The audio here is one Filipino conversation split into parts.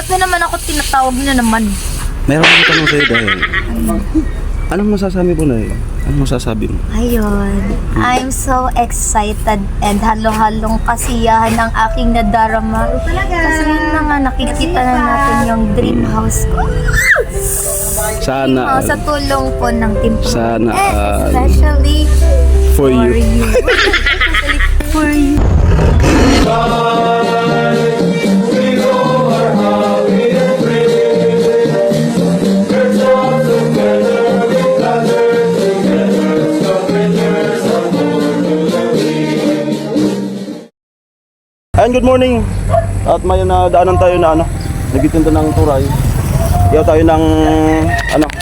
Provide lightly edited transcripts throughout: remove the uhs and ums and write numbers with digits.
Ba't na naman ako tinatawag na naman? Meron akong tanong sa'yo dahil. Anong masasabi mo na eh? Anong masasabi mo? Ayun. I'm so excited and halo-halong kasiyahan ng aking nadarama. Kasi yun na nga, nakikita na natin yung dream house ko. Sana. Sa tulong po ng team ko. Sana, And especially for you. Especially for you. Ayan, good morning. At may daanan tayo na nagtitinda ng turay. Ihaw tayo ng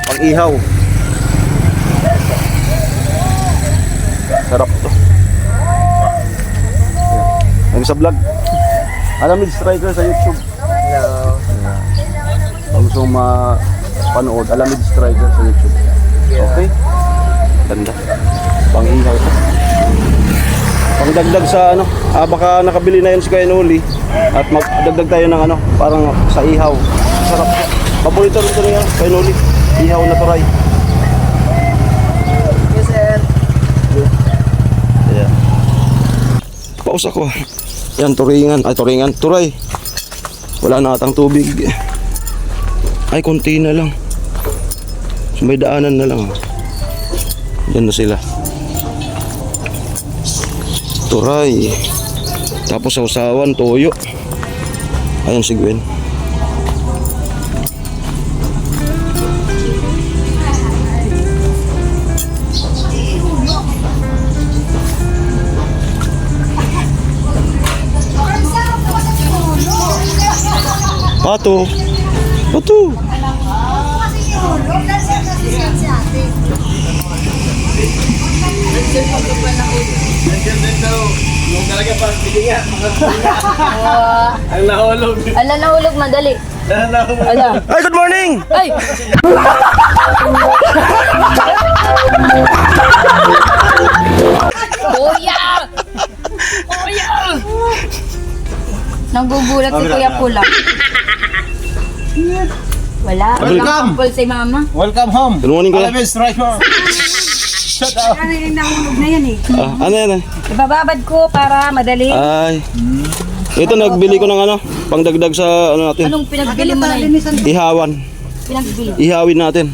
pang-ihaw. Sarap to. Ayan sa vlog. Alamid Striker sa YouTube. Hello. Kung gusto mapanood, Alamid Striker sa YouTube. Okay? Ganda. Pang-ihaw to. Pagdagdag sa baka nakabili na yun si Kuya Noli at magdagdag tayo ng parang sa ihaw. Sarap. Paborito rin ito niya, Kuya Noli. Ihaw na turay. Yes, sir. Yeah. Paus ako. Yan, turingan. Turay. Wala na atang tubig. Ay, konti na lang. So, may daanan na lang. Yan na sila. Turay. Tapos sausawan, toyo. Ayan si Gwen. Pato. Yung talaga parang bilinga. Ang nahulog. Ala, nahulog, madali. Ala. Ay, good morning! Ay! Kuya! Nagugulat si Kuya Pula. Wala. Welcome. Walang si Mama. Welcome home. Good morning, Kuya. Alamid Striker. Shut up. Ano yung nahulog na yan eh? Ano yan? Ibababad ko para madali. Ay. Ito, nagbili ko ng pangdagdag sa natin. Anong pinagbili mo na yun? Ihawan. Pinagbili. Ihawin natin.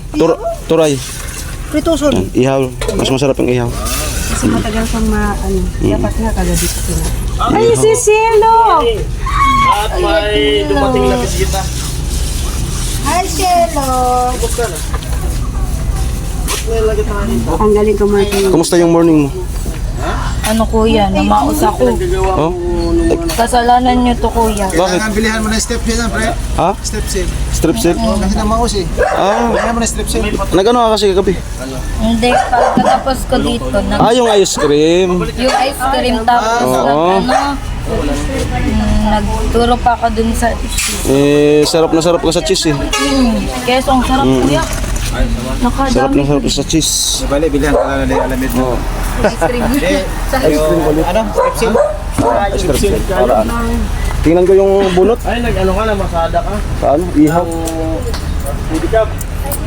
Turay. Prituson. Yan, ihaw. Mas masarap yung ihaw. Kasi matagal kang dapat nga kagabi sa sila. Ay, si Cielo! At may dumating na bisita. Hi, Cielo! Ang galing kumain. Kumusta yung morning mo? Ano kuya, namaos ako. Oh? Kasalanan niyo to kuya. Bakit? Kailangan bilihan mo na step seal, pre. Ha? Step seal. Strip seal? Kasi namaos eh. Bilihan mo na step seal. Nagano ka kasi kagabi? Hindi, pagkatapos ko dito, Yung ice cream. yung ice cream tapos Oo. nagturo pa ako dun sa Sarap na sarap ka sa cheese eh. keso, ang sarap kuya. Sarap Nakadami na sarap ka sa cheese. Bali, bilihan ka na Alamid mo. ice cream. Ano? Step seal. Strip seal. Para Tingnan ko yung bunot. Ay, nag-ano ka na, masada ka. Sa ihaw.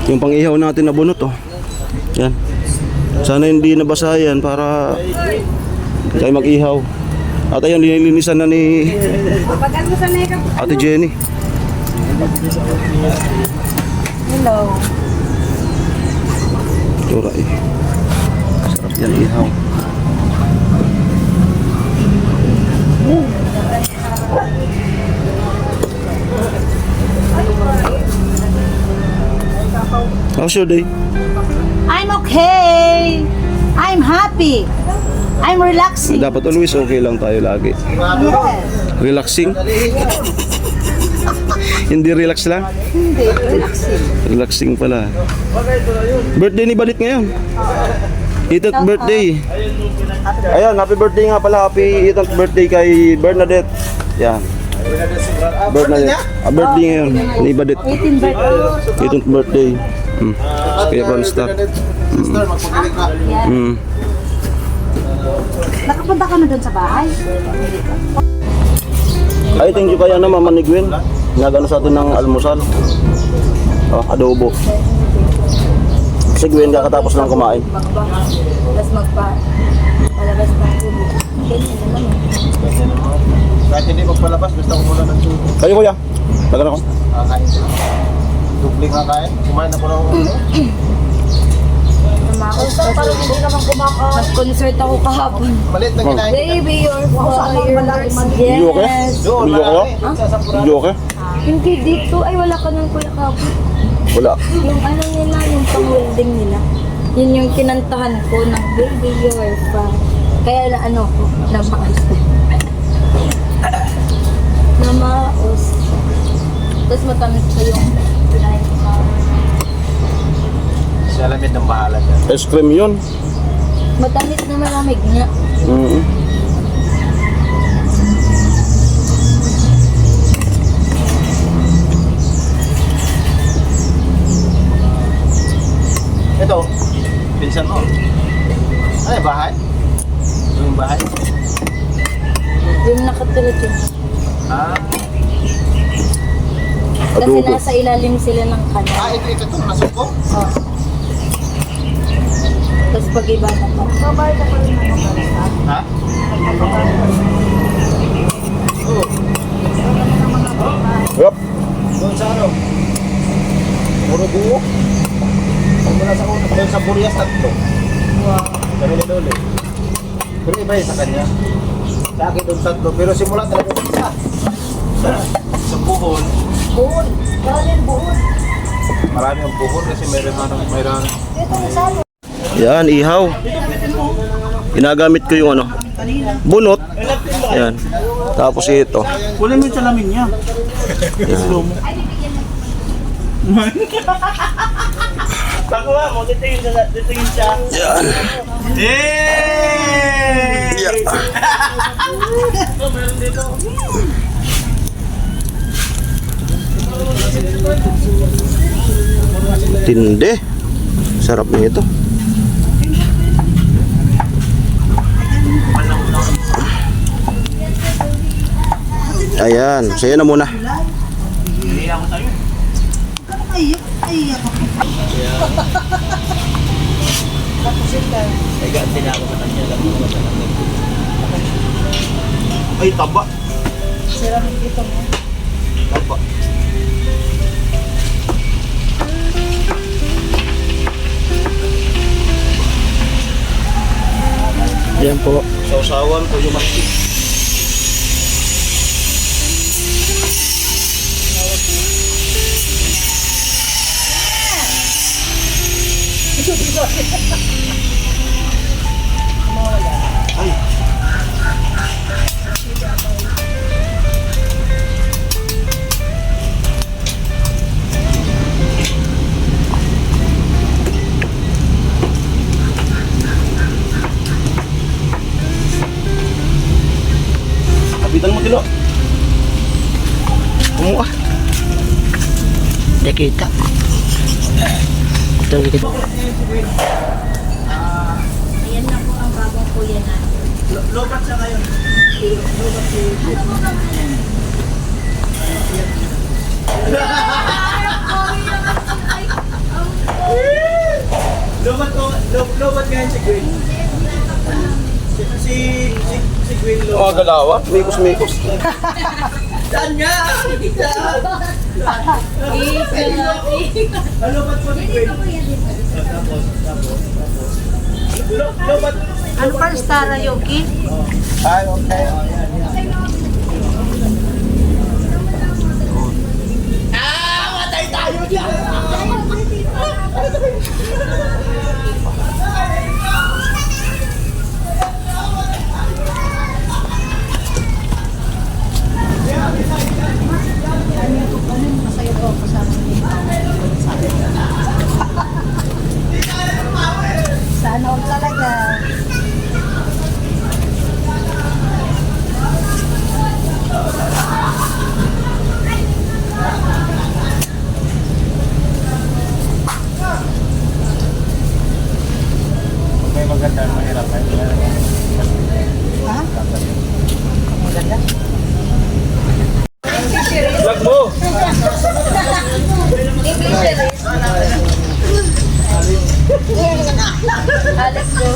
Yung pang-ihaw natin na bunot Yan. Sana hindi nabasa yan para tayo mag-ihaw. At ayun, linilinisan na ni Ate Jenny. Hello. Turay. Sarap yan ihaw. How's your day? I'm okay! I'm happy! I'm relaxing! Dapat always okay lang tayo lagi. Relaxing? Hindi relax lang? Hindi, relaxing. Relaxing pala. Birthday ni Balit ngayon. 8th birthday. Ayan, happy birthday nga pala. Happy 8th birthday kay Bernadette. Yan. Bernadette. Birthday ngayon ni Balit. 18 birthday. 8th birthday. Kaya Franstar. Sister, magpagaling ka. Nakapunta ka na doon sa bahay? Ay, thank you kaya na Mama ni Gwen. nagano sa atin ng almusal. Oh, adobo. Si Gwen kakatapos lang kumain. Tapos palabas pa ang tubig. Ganyan na naman. Kahit hindi magpalabas, basta kumuha ng tubig. Kayo kuya, tagal ako. Kakain sila. Dupling nga kain. Kumain na po ng ulo. Nag-concert ako kahapon. Maliit na kinain. Baby, you're fire. Hindi okay? Yes. Doon, Hindi ako? Sasapura. Hindi okay? Hindi dito. Ay, wala ka ng kuya kahapon. Wala. Yung ano nila, yung pang-welding nila. Yun yung kinantahan ko ng Baby, you're fire. Kaya na ano ko, namaos. Namaos. Tapos matamis ko yung Si Alamid ang bahala dyan. Ice cream yun. matamis na malamig nga. Ito, pinsan mo. Ano yung bahay? Yung bahay? Yung nakatulad yun. Ah, Kasi Adobo. nasa ilalim sila ng kanal. ito itong nasuko? Oh. Tapos pag iba na pa. Ha? Oo. Yup. Doon sa ano? Puro buo. Pag mula sa una, doon sa Burias tatlo. Wow. Kami ni Dole. Pero iba yun sa kanya. Sa akin doon tatlo. Pero simula talaga isa. Sa buhon. Buhol. Galing buhol. Marami ang buhon kasi mayroon. Ito yung salo. Yan, ihaw. Ginagamit ko yung ano, bunot. Yan. Tapos ito. Kunin mo yung salamin niya. Slow mo. Pakuha mo, titingin siya. Yan. Eh! Yeah. Meron dito. Tindi. Sarap nito. Ayan, saya na muna. Ay, taba. Taba. Ayan po. Sausawan po yung masjid. Kapitan mo tilo. Kumuha. Hindi kita. Ito kita. Ayan na po ang bagong kuya natin. Lobat siya ngayon. Lobat ngayon si Gwen. Si Gwen Oh, galawa. Mikos-mikos. Saan niya? Lobat po si Gwen. Lobat. Ano pa Star Yogi? Ay, okay. Matay tayo dyan! Sana all talaga. Alex ko.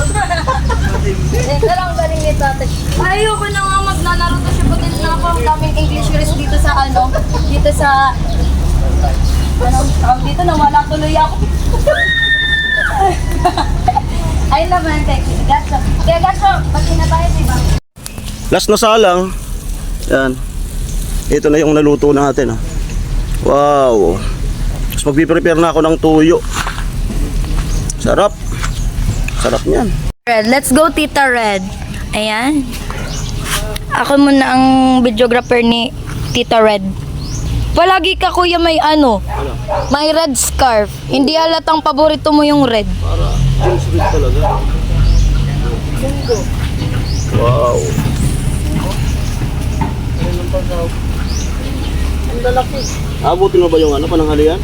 Ito lang galing ni tatay. Ayoko na nga mag-Naruto Shippuden na ako. Ang daming English series dito sa dito sa anong tawag dito, nawala tuloy ako. Ay naman, Gacho. Kaya Gacho, pati na tayo, diba? Last na salang. Yan. Ito na yung naluto natin. Oh. Wow. Tapos magpiprepare na ako ng tuyo. Sarap. Sarap niyan. Red, let's go Tita Red. Ayan. Ako muna ang videographer ni Tita Red. Palagi ka kuya may may red scarf. Hindi halatang paborito mo yung red. Para James Reed talaga. Wow. Ang lalaki. Abutin mo ba yung pananghalian?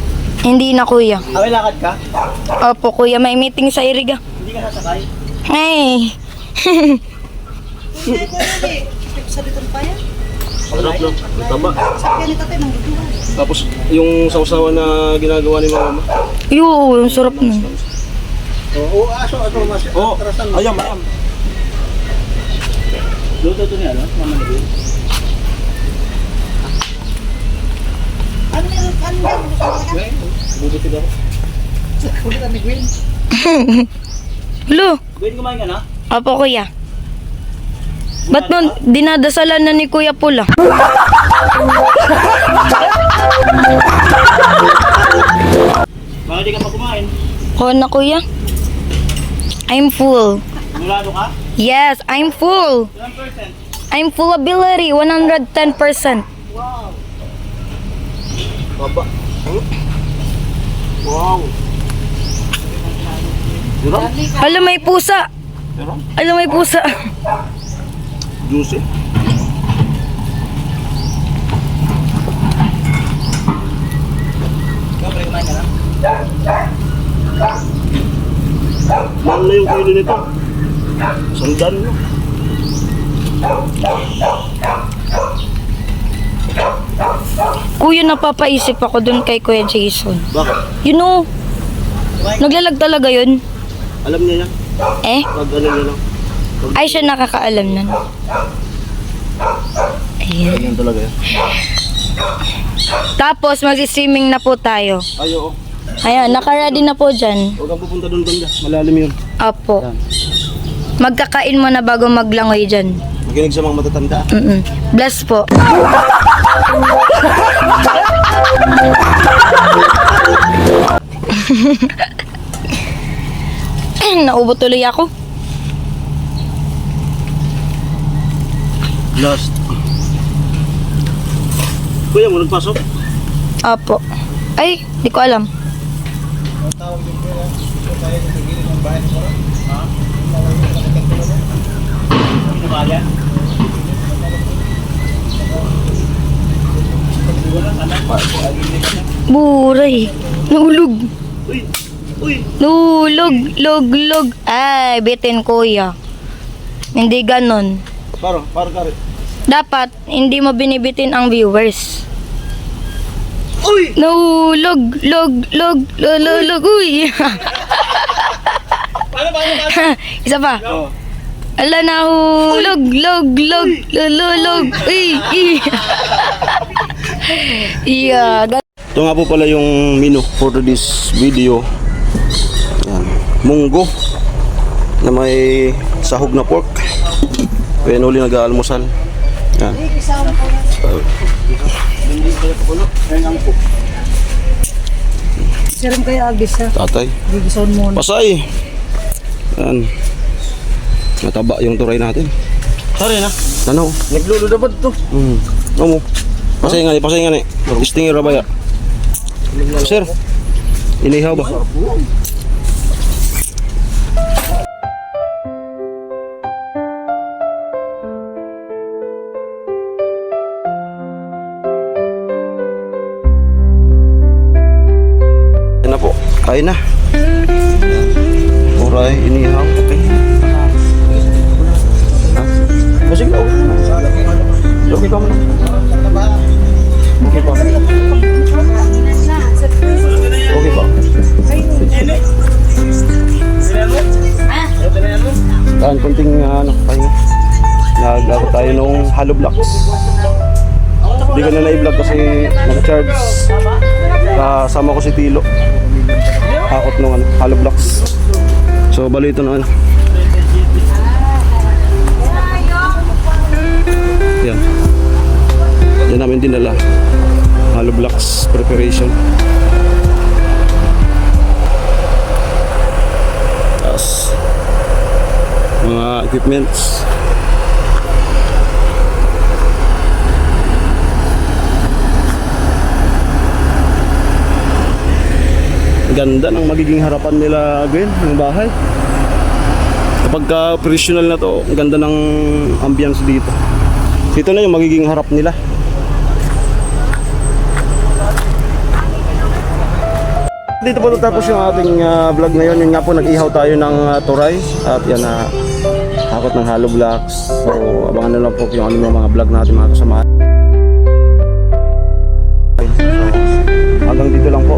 Hindi na kuya. Away lakad ka? Opo kuya, may meeting sa Iriga. Hindi ka sasakay? Hey. Sa litong pa yan? Sarap no? Ang taba. Sakyan ni tatay ng guduhan. Tapos yung sausawan na ginagawa ni mama. Yung sarap na. Oo, aso, mas. Oh, Karasan mo. ayam. Luto ito niya, no? Mama na din. Ano yan? Bubuti daw. Huli kami, Gwen. Hello. Gwen, kumain ka na? Opo kuya. Ba't nun dinadasalan na ni Kuya Pula? Bakit di ka pa kumain? Oo na kuya. I'm full. Mulado ka? Yes, I'm full. Ilang percent? I'm full ability, 110%. Taba. Wow. Sarap. Alam may pusa. Sarap. Alam may pusa. Juicy. Kumain ka na? Mahal na yung kilo nito. Sandan no? Kuya, napapaisip ako dun kay Kuya Jason. Bakit? You know, naglalag talaga yun. Alam niya yan? Eh, Pag ano niya lang. ay siya nakakaalam nun. Ayan. Ganyan talaga yan. Tapos, mag-streaming na po tayo. Ay, oo. Ayan, naka-ready na po dyan. Huwag kang pupunta doon banda. Malalim yun. Apo. Yan. Magkakain mo na bago maglangoy dyan. Makinig sa mga matatanda. Bless po. Naubo tuloy ako. Last. Kuya mo nagpasok? Apo. Ay, di ko alam. Ang tawag din ko yan. Ito tayo sa gilid ng bahay mo. Ha? Ano ba yan? Buray. Nulog. Uy! Uy! Nulog. Log. Ay, bitin kuya. Hindi ganon. Paro kari. Dapat, hindi mo binibitin ang viewers. Uy! Nahulog, log, uy. Paano? Isa pa. Oh. Ala, nahulog, log, uy. Iya, Ito nga po pala yung menu for this video. Yan. Munggo na may sahog na pork. Kaya uli nag-aalmusal. Yan. Siram kayo agis ha. Tatay. Gigisaw mo na. Pasay. Yan. Nataba yung turay natin. Sorry na. Ano? Nagluludabad to. Amo. Pasay nga ni. Istingir rabaya. Sir. Inihaw ba? Yan na po. Kain na. Uray, inihaw. Okay. Ha? Masig na. Okay pa mo na. Okay pa. hollow blocks. Hindi ko na na-vlog kasi nag-charge. Kasama ko si Tilo. Hakot nung hollow blocks. So bali ito na ano. Yan. Yan namin dinala. Hollow blocks preparation. Tapos mga equipments. Ganda ng magiging harapan nila, Gwen, ng bahay. Kapag ka-professional na to, ang ganda ng ambience dito. Ito na yung magiging harap nila. Dito po tapos yung ating vlog ngayon. Yun nga po, nag-ihaw tayo ng turay. At yan na hakot ng hollow blocks. So, abangan na lang po yung mga vlog natin mga kasama. So, hanggang dito lang po.